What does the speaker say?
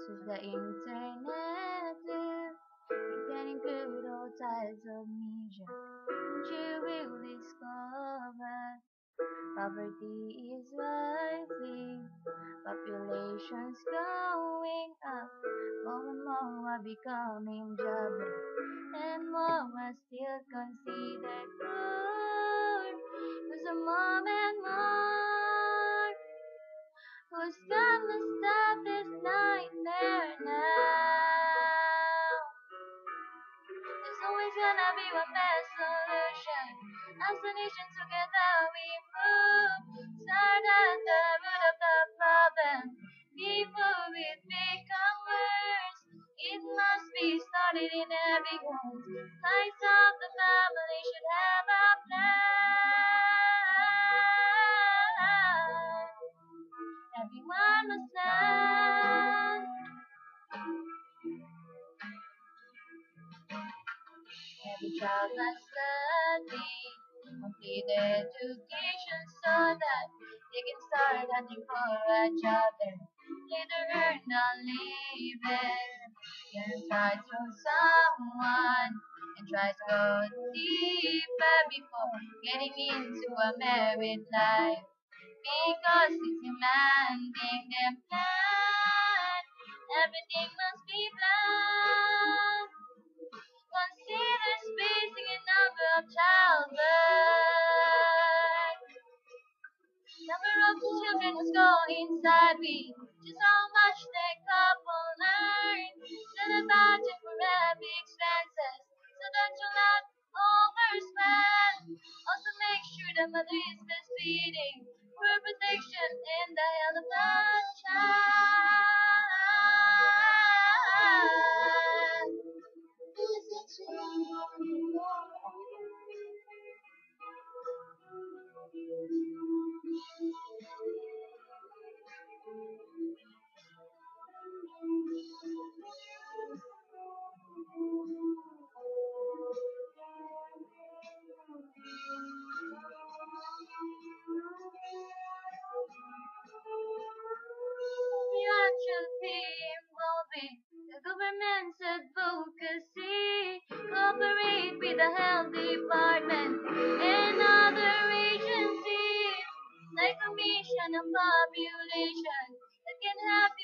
Since the internet live, you're getting good all types of media. And you will discover poverty is rising, population's growing up, more and more are becoming jobless, and more are still considered poor. There's a mom and more who's gonna stop this nightmare now. There's always gonna be one best solution. As a nation together we move. Start at the root of the problem. Before it become worse, it must be started in everyone's. Sides of the family should have a plan. Everyone must learn. Every child must study, complete education so that they can start hunting for a job and later earn a living. Parents try to someone and try to go deeper before getting into a married life because it's demanding them plan. Everything must be planned. Consider spacing a number of childbirth. Number of children must go inside with just how much the couple earn. Set a budget for every expenses so that you'll not overspend. Also make sure the mother is breastfeeding for protection and the health of the child. Everyone should be involving the government's advocacy. Cooperate with the health department and other agencies like Commission on Population that can help